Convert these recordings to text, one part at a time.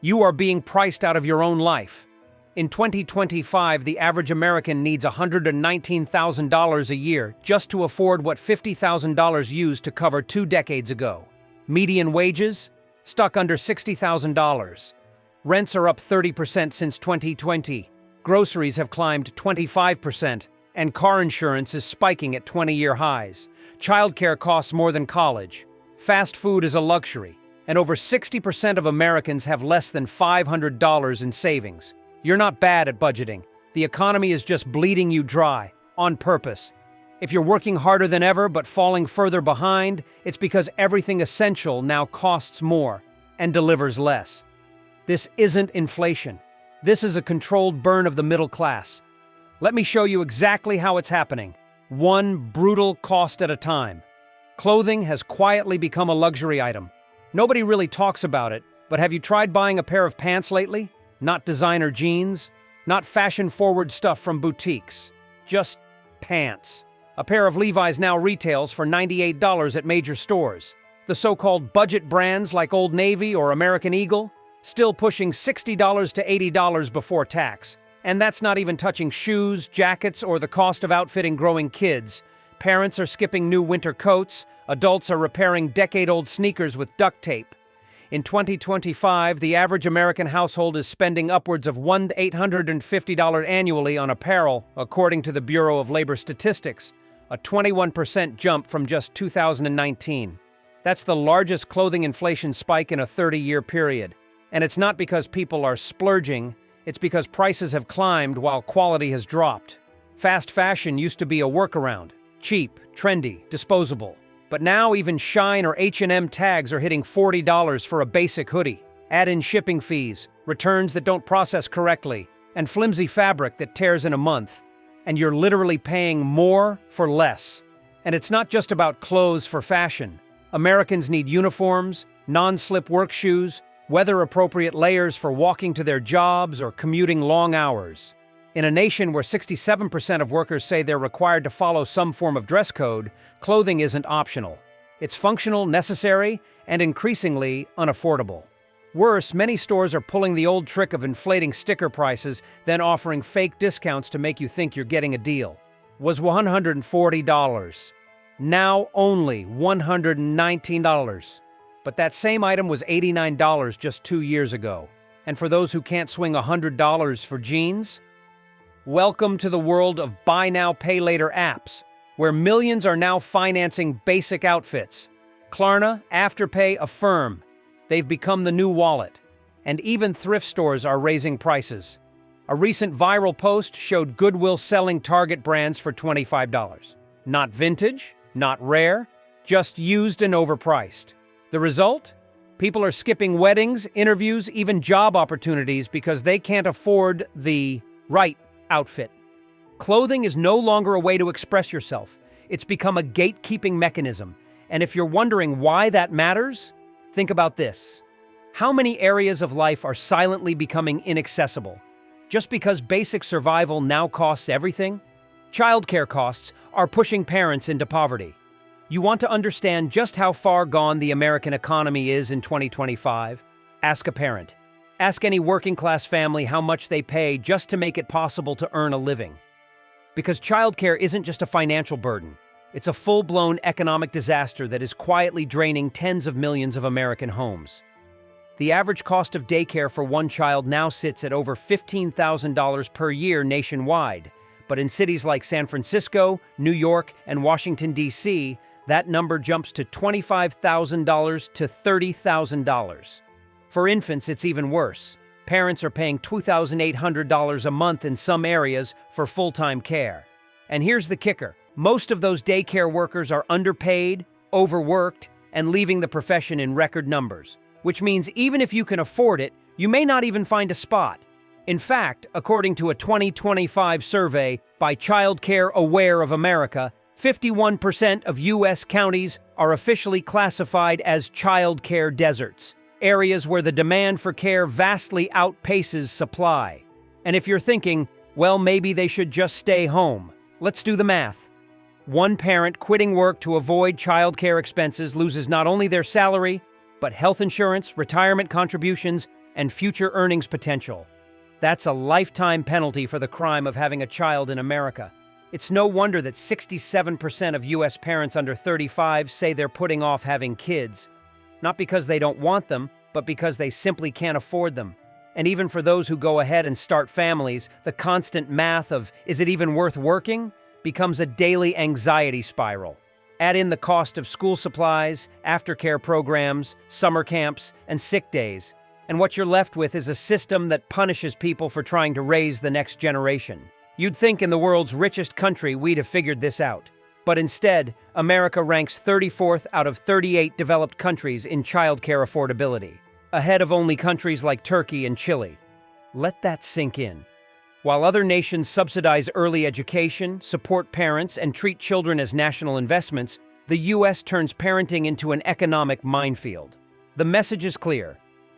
You are being priced out of your own life. In 2025, the average American needs $119,000 a year just to afford what $50,000 used to cover 2 decades ago. Median wages? Stuck under $60,000. Rents are up 30% since 2020. Groceries have climbed 25%, and car insurance is spiking at 20-year highs. Childcare costs more than college. Fast food is a luxury, and over 60% of Americans have less than $500 in savings. You're not bad at budgeting. The economy is just bleeding you dry, on purpose. If you're working harder than ever but falling further behind, it's because everything essential now costs more and delivers less. This isn't inflation. This is a controlled burn of the middle class. Let me show you exactly how it's happening, one brutal cost at a time. Clothing has quietly become a luxury item. Nobody really talks about it, but have you tried buying a pair of pants lately? Not designer jeans, not fashion-forward stuff from boutiques. Just pants. A pair of Levi's now retails for $98 at major stores. The so-called budget brands like Old Navy or American Eagle, still pushing $60 to $80 before tax. And that's not even touching shoes, jackets, or the cost of outfitting growing kids. Parents are skipping new winter coats. Adults are repairing decade-old sneakers with duct tape. In 2025, the average American household is spending upwards of $850 annually on apparel, according to the Bureau of Labor Statistics, a 21% jump from just 2019. That's the largest clothing inflation spike in a 30-year period. And it's not because people are splurging, it's because prices have climbed while quality has dropped. Fast fashion used to be a workaround, cheap, trendy, disposable. But now even Shine or H&M tags are hitting $40 for a basic hoodie. Add in shipping fees, returns that don't process correctly, and flimsy fabric that tears in a month. And you're literally paying more for less. And it's not just about clothes for fashion. Americans need uniforms, non-slip work shoes, weather-appropriate layers for walking to their jobs or commuting long hours. In a nation where 67% of workers say they're required to follow some form of dress code, clothing isn't optional. It's functional, necessary, and increasingly unaffordable. Worse, many stores are pulling the old trick of inflating sticker prices, then offering fake discounts to make you think you're getting a deal. Was $140. Now only $119. But that same item was $89 just 2 years ago. And for those who can't swing $100 for jeans, welcome to the world of buy now, pay later apps, where millions are now financing basic outfits. Klarna, Afterpay, Affirm. They've become the new wallet. And even thrift stores are raising prices. A recent viral post showed Goodwill selling Target brands for $25. Not vintage, not rare, just used and overpriced. The result? People are skipping weddings, interviews, even job opportunities because they can't afford the right outfit. Clothing is no longer a way to express yourself. It's become a gatekeeping mechanism. And if you're wondering why that matters, think about this. How many areas of life are silently becoming inaccessible? Just because basic survival now costs everything? Childcare costs are pushing parents into poverty. You want to understand just how far gone the American economy is in 2025? Ask a parent. Ask any working-class family how much they pay just to make it possible to earn a living. Because childcare isn't just a financial burden. It's a full-blown economic disaster that is quietly draining tens of millions of American homes. The average cost of daycare for one child now sits at over $15,000 per year nationwide. But in cities like San Francisco, New York, and Washington, D.C., that number jumps to $25,000 to $30,000. For infants, it's even worse. Parents are paying $2,800 a month in some areas for full-time care. And here's the kicker. Most of those daycare workers are underpaid, overworked, and leaving the profession in record numbers. Which means even if you can afford it, you may not even find a spot. In fact, according to a 2025 survey by Child Care Aware of America, 51% of U.S. counties are officially classified as child care deserts, areas where the demand for care vastly outpaces supply. And if you're thinking, well, maybe they should just stay home, let's do the math. One parent quitting work to avoid child care expenses loses not only their salary, but health insurance, retirement contributions, and future earnings potential. That's a lifetime penalty for the crime of having a child in America. It's no wonder that 67% of U.S. parents under 35 say they're putting off having kids. Not because they don't want them, but because they simply can't afford them. And even for those who go ahead and start families, the constant math of, is it even worth working, becomes a daily anxiety spiral. Add in the cost of school supplies, aftercare programs, summer camps, and sick days, and what you're left with is a system that punishes people for trying to raise the next generation. You'd think in the world's richest country we'd have figured this out. But instead, America ranks 34th out of 38 developed countries in childcare affordability, ahead of only countries like Turkey and Chile. Let that sink in. While other nations subsidize early education, support parents, and treat children as national investments, the U.S. turns parenting into an economic minefield. The message is clear.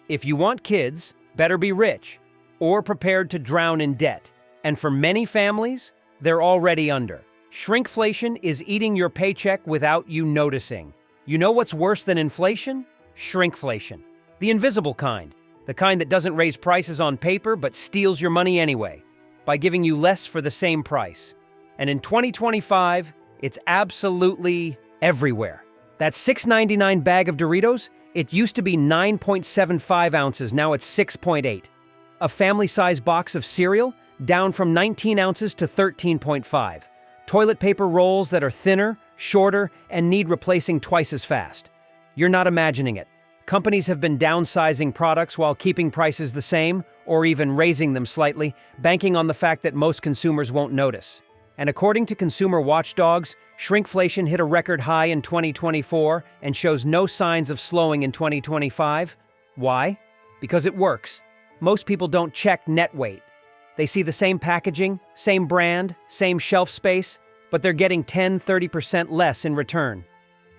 If you want kids, better be rich, or prepared to drown in debt. And for many families, they're already under. Shrinkflation is eating your paycheck without you noticing. You know what's worse than inflation? Shrinkflation. The invisible kind. The kind that doesn't raise prices on paper but steals your money anyway, by giving you less for the same price. And in 2025, it's absolutely everywhere. That $6.99 bag of Doritos, it used to be 9.75 ounces, now it's 6.8. A family-sized box of cereal, down from 19 ounces to 13.5. Toilet paper rolls that are thinner, shorter, and need replacing twice as fast. You're not imagining it. Companies have been downsizing products while keeping prices the same, or even raising them slightly, banking on the fact that most consumers won't notice. And according to consumer watchdogs, shrinkflation hit a record high in 2024 and shows no signs of slowing in 2025. Why? Because it works. Most people don't check net weight. They see the same packaging, same brand, same shelf space, but they're getting 10–30% less in return.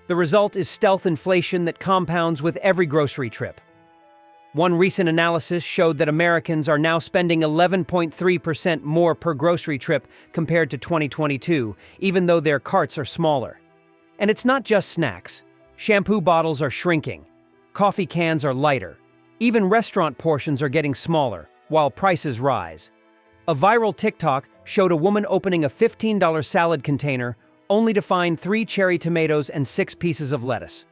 The result is stealth inflation that compounds with every grocery trip. One recent analysis showed that Americans are now spending 11.3% more per grocery trip compared to 2022, even though their carts are smaller. And it's not just snacks. Shampoo bottles are shrinking. Coffee cans are lighter. Even restaurant portions are getting smaller, while prices rise. A viral TikTok showed a woman opening a $15 salad container only to find 3 cherry tomatoes and 6 pieces of lettuce.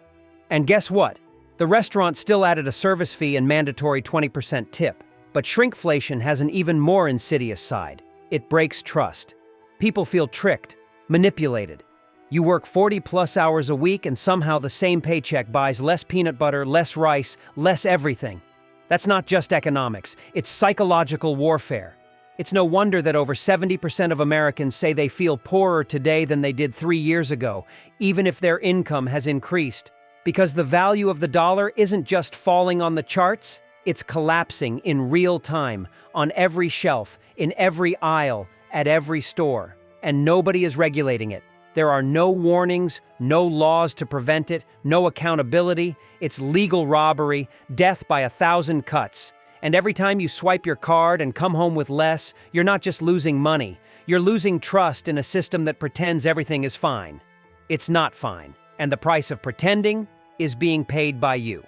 And guess what? The restaurant still added a service fee and mandatory 20% tip. But shrinkflation has an even more insidious side. It breaks trust. People feel tricked, manipulated. You work 40+ hours a week and somehow the same paycheck buys less peanut butter, less rice, less everything. That's not just economics, it's psychological warfare. It's no wonder that over 70% of Americans say they feel poorer today than they did 3 years ago, even if their income has increased. Because the value of the dollar isn't just falling on the charts, it's collapsing in real time, on every shelf, in every aisle, at every store. And nobody is regulating it. There are no warnings, no laws to prevent it, no accountability. It's legal robbery, death by 1,000 cuts. And every time you swipe your card and come home with less, you're not just losing money. You're losing trust in a system that pretends everything is fine. It's not fine. And the price of pretending is being paid by you.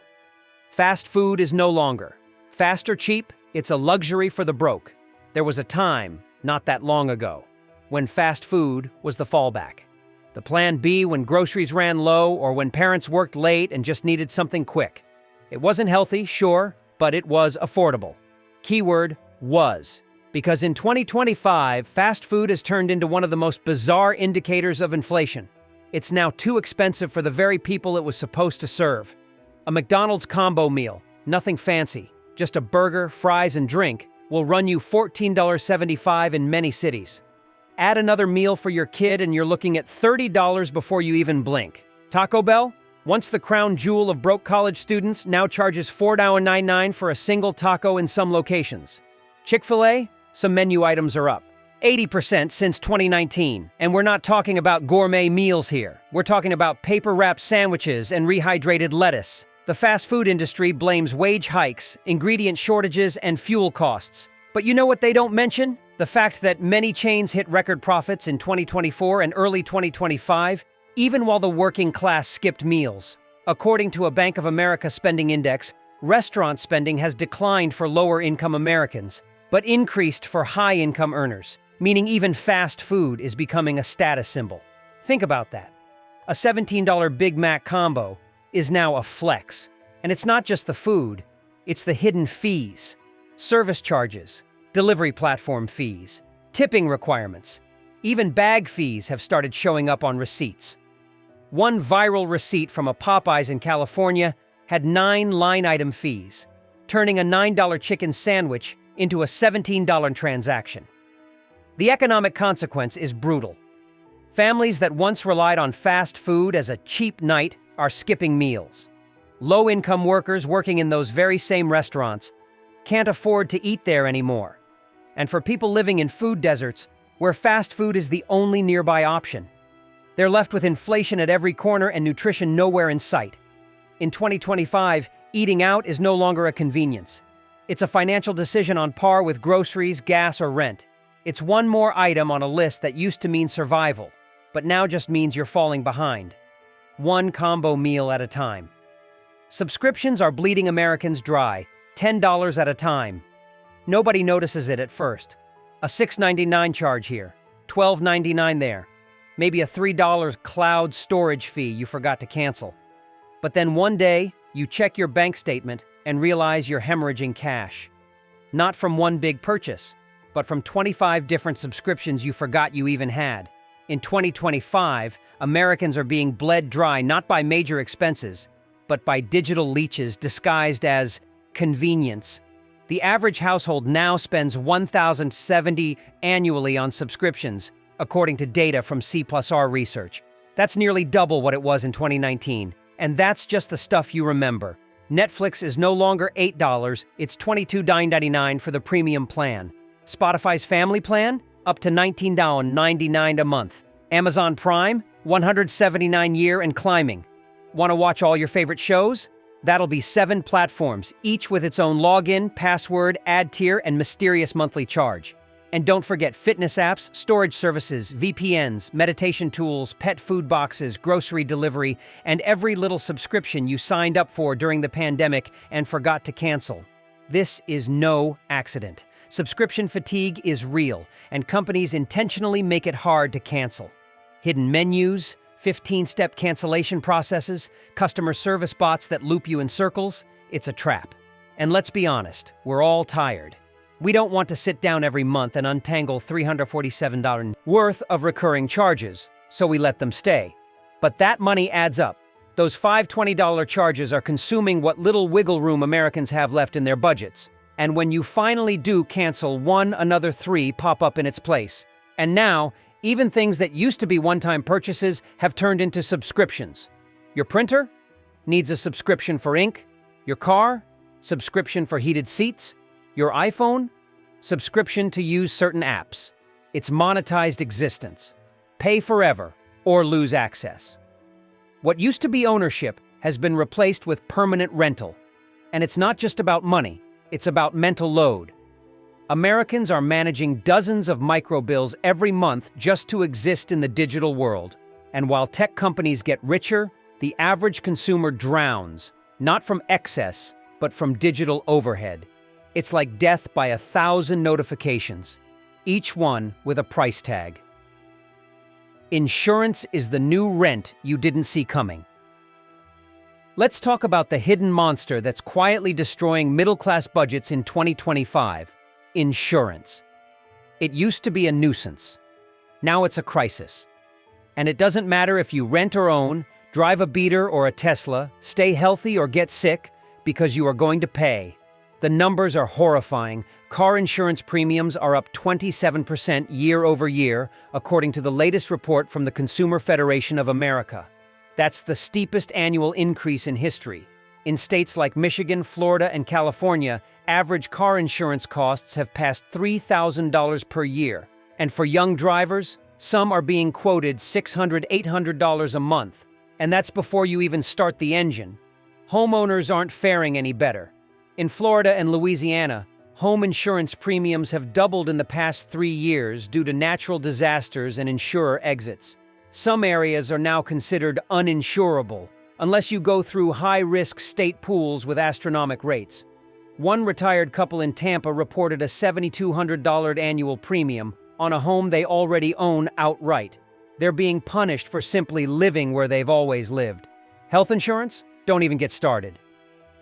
Fast food is no longer. Fast or cheap, it's a luxury for the broke. There was a time, not that long ago, when fast food was the fallback. The plan B when groceries ran low or when parents worked late and just needed something quick. It wasn't healthy, sure, but it was affordable. Keyword was. Because in 2025, fast food has turned into one of the most bizarre indicators of inflation. It's now too expensive for the very people it was supposed to serve. A McDonald's combo meal, nothing fancy, just a burger, fries, and drink, will run you $14.75 in many cities. Add another meal for your kid and you're looking at $30 before you even blink. Taco Bell, once the crown jewel of broke college students, now charges $4.99 for a single taco in some locations. Chick-fil-A, some menu items are up 80% since 2019. And we're not talking about gourmet meals here. We're talking about paper-wrapped sandwiches and rehydrated lettuce. The fast food industry blames wage hikes, ingredient shortages, and fuel costs. But you know what they don't mention? The fact that many chains hit record profits in 2024 and early 2025, even while the working class skipped meals. According to a Bank of America spending index, Restaurant spending has declined for lower-income Americans, but increased for high-income earners, meaning even fast food is becoming a status symbol. Think about that. A $17 Big Mac combo is now a flex. And it's not just the food, it's the hidden fees, service charges, delivery platform fees, tipping requirements. Even bag fees have started showing up on receipts. One viral receipt from a Popeyes in California had 9 line-item fees, turning a $9 chicken sandwich into a $17 transaction. The economic consequence is brutal. Families that once relied on fast food as a cheap night are skipping meals. Low-income workers working in those very same restaurants can't afford to eat there anymore. And for people living in food deserts, where fast food is the only nearby option, they're left with inflation at every corner and nutrition nowhere in sight. In 2025, eating out is no longer a convenience. It's a financial decision on par with groceries, gas, or rent. It's one more item on a list that used to mean survival, but now just means you're falling behind. One combo meal at a time. Subscriptions are bleeding Americans dry, $10 at a time. Nobody notices it at first. A $6.99 charge here, $12.99 there. Maybe a $3 cloud storage fee you forgot to cancel. But then one day, you check your bank statement and realize you're hemorrhaging cash. Not from one big purchase, but from 25 different subscriptions you forgot you even had. In 2025, Americans are being bled dry not by major expenses, but by digital leeches disguised as convenience. The average household now spends $1,070 annually on subscriptions, according to data from C+R research. That's nearly double what it was in 2019, and that's just the stuff you remember. Netflix is no longer $8, it's $22.99 for the premium plan. Spotify's family plan? Up to $19.99 a month. Amazon Prime? $179 year and climbing. Want to watch all your favorite shows? That'll be 7 platforms, each with its own login, password, ad tier, and mysterious monthly charge. And don't forget fitness apps, storage services, VPNs, meditation tools, pet food boxes, grocery delivery, and every little subscription you signed up for during the pandemic and forgot to cancel. This is no accident. Subscription fatigue is real, and companies intentionally make it hard to cancel. Hidden menus, 15-step cancellation processes, customer service bots that loop you in circles, it's a trap. And let's be honest, we're all tired. We don't want to sit down every month and untangle $347 worth of recurring charges, so we let them stay. But that money adds up. Those $520 charges are consuming what little wiggle room Americans have left in their budgets. And when you finally do cancel one, another 3 pop up in its place. And now, even things that used to be one-time purchases have turned into subscriptions. Your printer? Needs a subscription for ink. Your car? Subscription for heated seats. Your iPhone? Subscription to use certain apps. It's monetized existence. Pay forever or lose access. What used to be ownership has been replaced with permanent rental. And it's not just about money, it's about mental load. Americans are managing dozens of microbills every month just to exist in the digital world. And while tech companies get richer, the average consumer drowns, not from excess, but from digital overhead. It's like death by 1,000 notifications, each one with a price tag. Insurance is the new rent you didn't see coming. Let's talk about the hidden monster that's quietly destroying middle-class budgets in 2025. Insurance. It used to be a nuisance. Now it's a crisis. And it doesn't matter if you rent or own, drive a beater or a Tesla, stay healthy or get sick, because you are going to pay. The numbers are horrifying. Car insurance premiums are up 27% year over year, according to the latest report from the Consumer Federation of America. That's the steepest annual increase in history. In states like Michigan, Florida, and California, average car insurance costs have passed $3,000 per year. And for young drivers, some are being quoted $600, $800 a month. And that's before you even start the engine. Homeowners aren't faring any better. In Florida and Louisiana, home insurance premiums have doubled in the past 3 years due to natural disasters and insurer exits. Some areas are now considered uninsurable, unless you go through high-risk state pools with astronomical rates. One retired couple in Tampa reported a $7,200 annual premium on a home they already own outright. They're being punished for simply living where they've always lived. Health insurance? Don't even get started.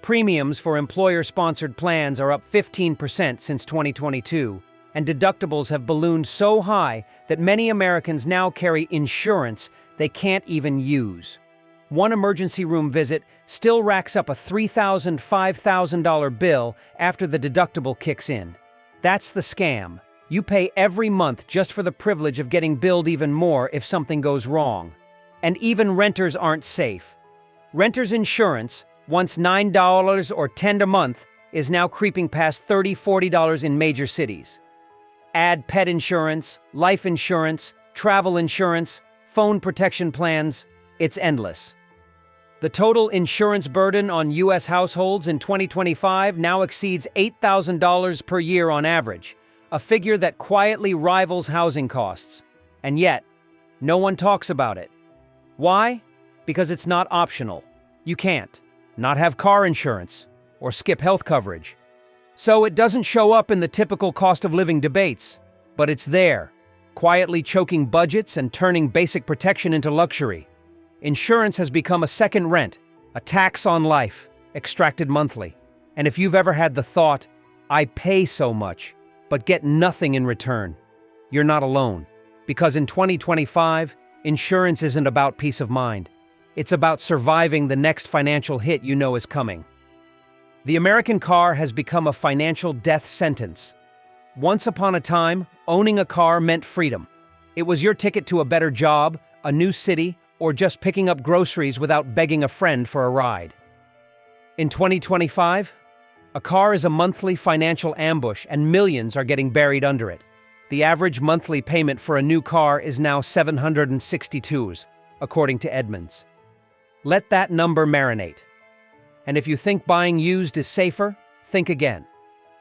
Premiums for employer-sponsored plans are up 15% since 2022, and deductibles have ballooned so high that many Americans now carry insurance they can't even use. One emergency room visit still racks up a $3,000, $5,000 bill after the deductible kicks in. That's the scam. You pay every month just for the privilege of getting billed even more if something goes wrong. And even renters aren't safe. Renters insurance, once $9 or $10 a month, is now creeping past $30, $40 in major cities. Add pet insurance, life insurance, travel insurance, phone protection plans. It's endless. The total insurance burden on U.S. households in 2025 now exceeds $8,000 per year on average, a figure that quietly rivals housing costs. And yet, no one talks about it. Why? Because it's not optional. You can't not have car insurance or skip health coverage. So it doesn't show up in the typical cost of living debates, but it's there, quietly choking budgets and turning basic protection into luxury. Insurance has become a second rent, a tax on life, extracted monthly. And if you've ever had the thought, I pay so much, but get nothing in return, you're not alone. Because in 2025, insurance isn't about peace of mind. It's about surviving the next financial hit you know is coming. The American car has become a financial death sentence. Once upon a time, owning a car meant freedom. It was your ticket to a better job, a new city, or just picking up groceries without begging a friend for a ride. In 2025, a car is a monthly financial ambush and millions are getting buried under it. The average monthly payment for a new car is now $762, according to Edmunds. Let that number marinate. And if you think buying used is safer, think again.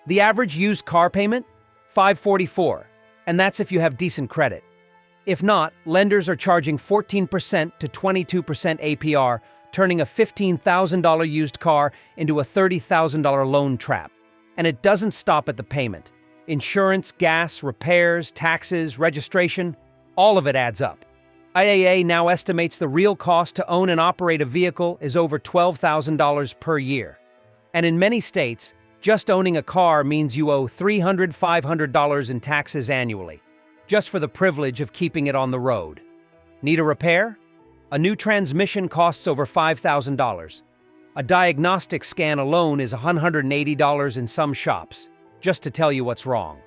The average used car payment? $544, and that's if you have decent credit. If not, lenders are charging 14% to 22% APR, turning a $15,000 used car into a $30,000 loan trap. And it doesn't stop at the payment. Insurance, gas, repairs, taxes, registration, all of it adds up. IAA now estimates the real cost to own and operate a vehicle is over $12,000 per year. And in many states, just owning a car means you owe $300, $500 in taxes annually, just for the privilege of keeping it on the road. Need a repair? A new transmission costs over $5,000. A diagnostic scan alone is $180 in some shops, just to tell you what's wrong.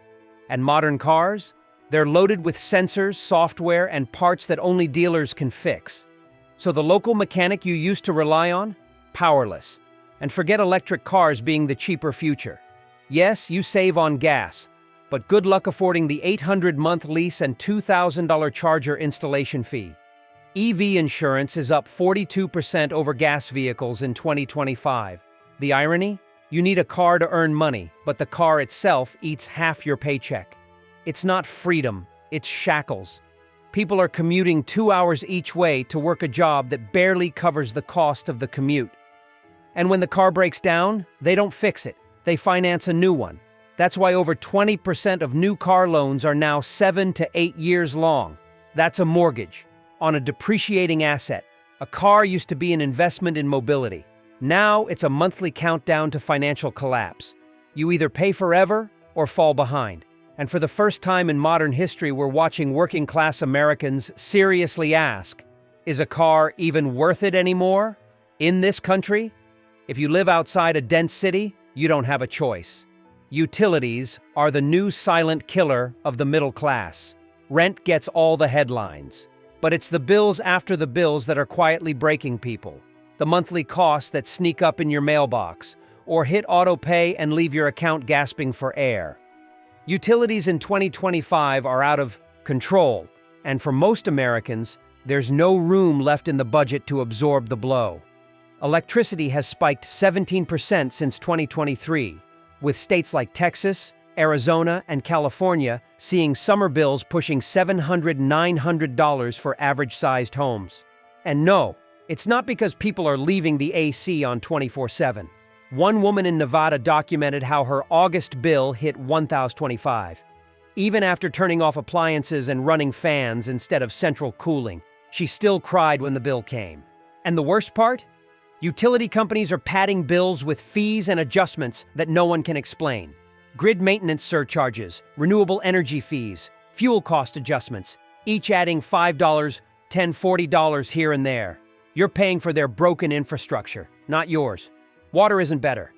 And modern cars? They're loaded with sensors, software, and parts that only dealers can fix. So the local mechanic you used to rely on? Powerless. And forget electric cars being the cheaper future. Yes, you save on gas, but good luck affording the $800-month lease and $2,000 charger installation fee. EV insurance is up 42% over gas vehicles in 2025. The irony? You need a car to earn money, but the car itself eats half your paycheck. It's not freedom, it's shackles. People are commuting 2 hours each way to work a job that barely covers the cost of the commute. And when the car breaks down, they don't fix it. They finance a new one. That's why over 20% of new car loans are now 7 to 8 years long. That's a mortgage on a depreciating asset. A car used to be an investment in mobility. Now it's a monthly countdown to financial collapse. You either pay forever or fall behind. And for the first time in modern history, we're watching working-class Americans seriously ask, is a car even worth it anymore? In this country? If you live outside a dense city, you don't have a choice. Utilities are the new silent killer of the middle class. Rent gets all the headlines. But it's the bills after the bills that are quietly breaking people. The monthly costs that sneak up in your mailbox, or hit auto pay and leave your account gasping for air. Utilities in 2025 are out of control, and for most Americans, there's no room left in the budget to absorb the blow. Electricity has spiked 17% since 2023, with states like Texas, Arizona, and California seeing summer bills pushing $700, $900 for average-sized homes. And no, It's not because people are leaving the AC on 24/7. One woman in Nevada documented how her August bill hit $1,025. Even after turning off appliances and running fans instead of central cooling, she still cried when the bill came. And the worst part? Utility companies are padding bills with fees and adjustments that no one can explain. Grid maintenance surcharges, renewable energy fees, fuel cost adjustments, each adding $5, $10, $40 here and there. You're paying for their broken infrastructure, not yours. Water isn't better.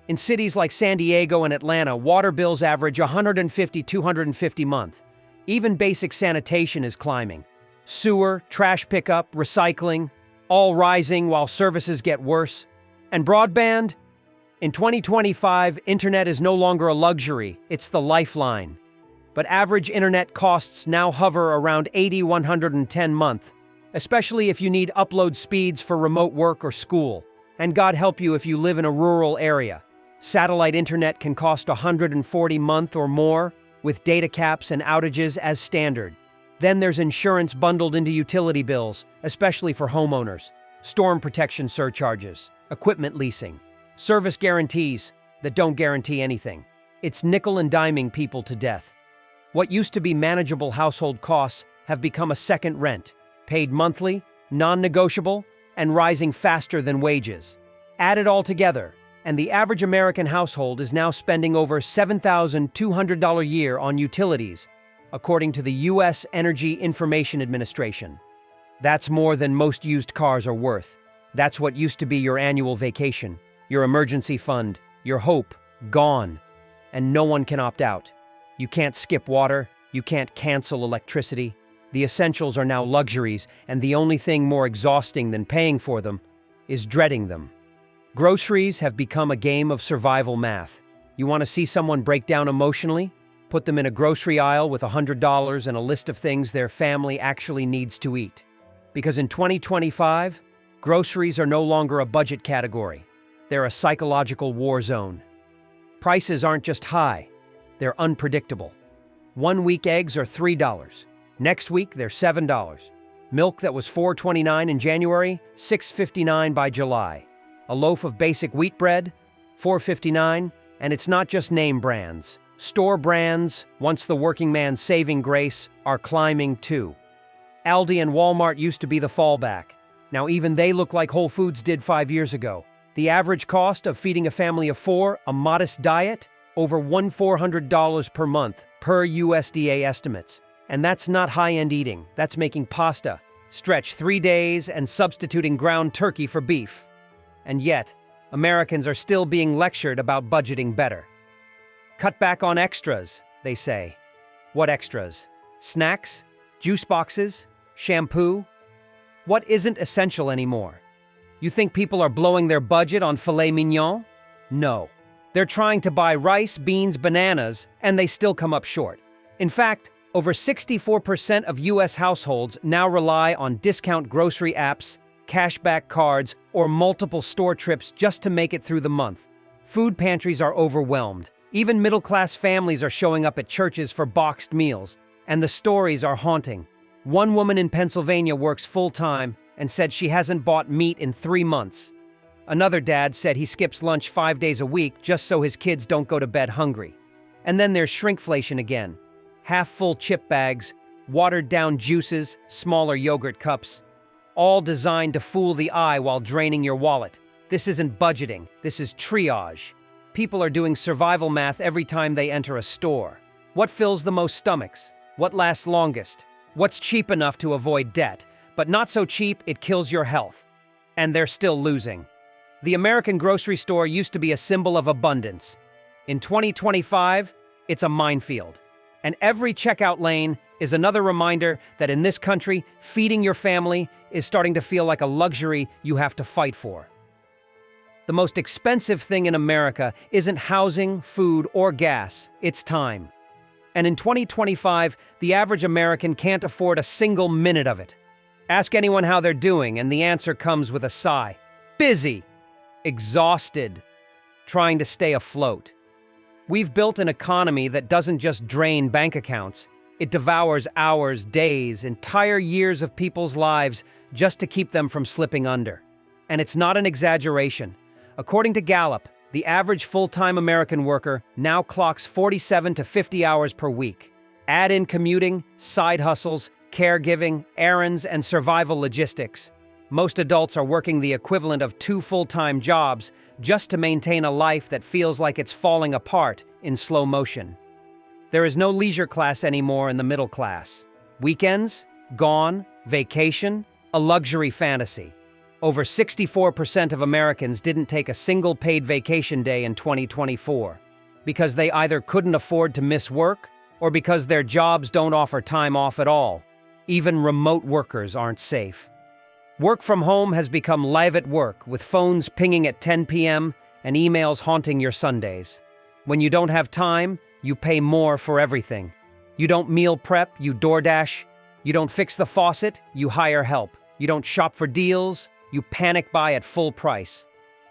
In cities like San Diego and Atlanta, water bills average $150, $250 a month. Even basic sanitation is climbing. Sewer, trash pickup, recycling, all rising while services get worse. And broadband? In 2025, internet is no longer a luxury, it's the lifeline. But average internet costs now hover around $80, $110 a month, especially if you need upload speeds for remote work or school. And God help you if you live in a rural area. Satellite internet can cost $140 a month or more, with data caps and outages as standard. Then there's insurance bundled into utility bills, especially for homeowners, storm protection surcharges, equipment leasing, service guarantees that don't guarantee anything. It's nickel and diming people to death. What used to be manageable household costs have become a second rent, paid monthly, non-negotiable, and rising faster than wages. Add it all together, and the average American household is now spending over $7,200 a year on utilities, according to the U.S. Energy Information Administration. That's more than most used cars are worth. That's what used to be your annual vacation, your emergency fund, your hope, gone. And no one can opt out. You can't skip water, you can't cancel electricity. The essentials are now luxuries, and the only thing more exhausting than paying for them is dreading them. Groceries have become a game of survival math. You want to see someone break down emotionally? Put them in a grocery aisle with $100 and a list of things their family actually needs to eat. Because in 2025, groceries are no longer a budget category. They're a psychological war zone. Prices aren't just high, they're unpredictable. 1 week eggs are $3. Next week, they're $7. Milk that was $4.29 in January, $6.59 by July. A loaf of basic wheat bread, $4.59, and it's not just name brands. Store brands, once the working man's saving grace, are climbing too. Aldi and Walmart used to be the fallback. Now even they look like Whole Foods did 5 years ago. The average cost of feeding a family of 4, a modest diet, over $1,400 per month, per USDA estimates. And that's not high-end eating, that's making pasta, stretch 3 days, and substituting ground turkey for beef. And yet, Americans are still being lectured about budgeting better. Cut back on extras, they say. What extras? Snacks? Juice boxes? Shampoo? What isn't essential anymore? You think people are blowing their budget on filet mignon? No. They're trying to buy rice, beans, bananas, and they still come up short. In fact, over 64% of U.S. households now rely on discount grocery apps, cashback cards, or multiple store trips just to make it through the month. Food pantries are overwhelmed. Even middle-class families are showing up at churches for boxed meals, and the stories are haunting. One woman in Pennsylvania works full-time and said she hasn't bought meat in 3 months. Another dad said he skips lunch 5 days a week just so his kids don't go to bed hungry. And then there's shrinkflation again. Half-full chip bags, watered-down juices, smaller yogurt cups, all designed to fool the eye while draining your wallet. This isn't budgeting, this is triage. People are doing survival math every time they enter a store. What fills the most stomachs? What lasts longest? What's cheap enough to avoid debt, but not so cheap it kills your health? And they're still losing. The American grocery store used to be a symbol of abundance. In 2025, it's a minefield. And every checkout lane is another reminder that in this country, feeding your family is starting to feel like a luxury you have to fight for. The most expensive thing in America isn't housing, food, or gas, it's time. And in 2025, the average American can't afford a single minute of it. Ask anyone how they're doing, and the answer comes with a sigh. Busy, exhausted, trying to stay afloat. We've built an economy that doesn't just drain bank accounts, It devours hours, days, entire years of people's lives just to keep them from slipping under. And it's not an exaggeration. According to Gallup, the average full-time American worker now clocks 47 to 50 hours per week. Add in commuting, side hustles, caregiving, errands, and survival logistics. Most adults are working the equivalent of 2 full-time jobs just to maintain a life that feels like it's falling apart in slow motion. There is no leisure class anymore in the middle class. Weekends? Gone. Vacation? A luxury fantasy. Over 64% of Americans didn't take a single paid vacation day in 2024 because they either couldn't afford to miss work or because their jobs don't offer time off at all. Even remote workers aren't safe. Work from home has become live at work, with phones pinging at 10 p.m. and emails haunting your Sundays. When you don't have time, you pay more for everything. You don't meal prep, you DoorDash. You don't fix the faucet, you hire help. You don't shop for deals, you panic buy at full price.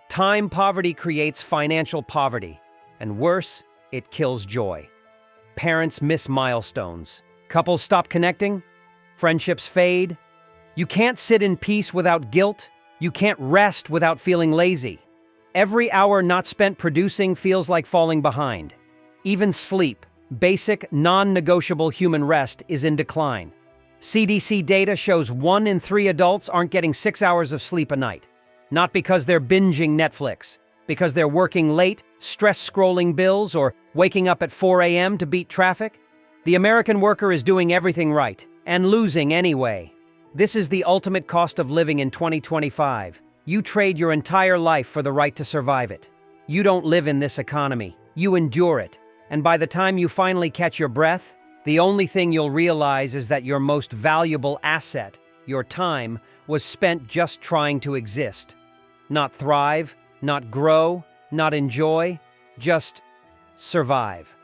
Time poverty creates financial poverty, and worse, it kills joy. Parents miss milestones. Couples stop connecting. Friendships fade. You can't sit in peace without guilt. You can't rest without feeling lazy. Every hour not spent producing feels like falling behind. Even sleep, basic, non-negotiable human rest, is in decline. CDC data shows 1 in 3 adults aren't getting 6 hours of sleep a night. Not because they're binging Netflix, because they're working late, stress-scrolling bills, or waking up at 4 a.m. to beat traffic. The American worker is doing everything right, and losing anyway. This is the ultimate cost of living in 2025. You trade your entire life for the right to survive it. You don't live in this economy. You endure it. And by the time you finally catch your breath, the only thing you'll realize is that your most valuable asset, your time, was spent just trying to exist. Not thrive, not grow, not enjoy, just survive.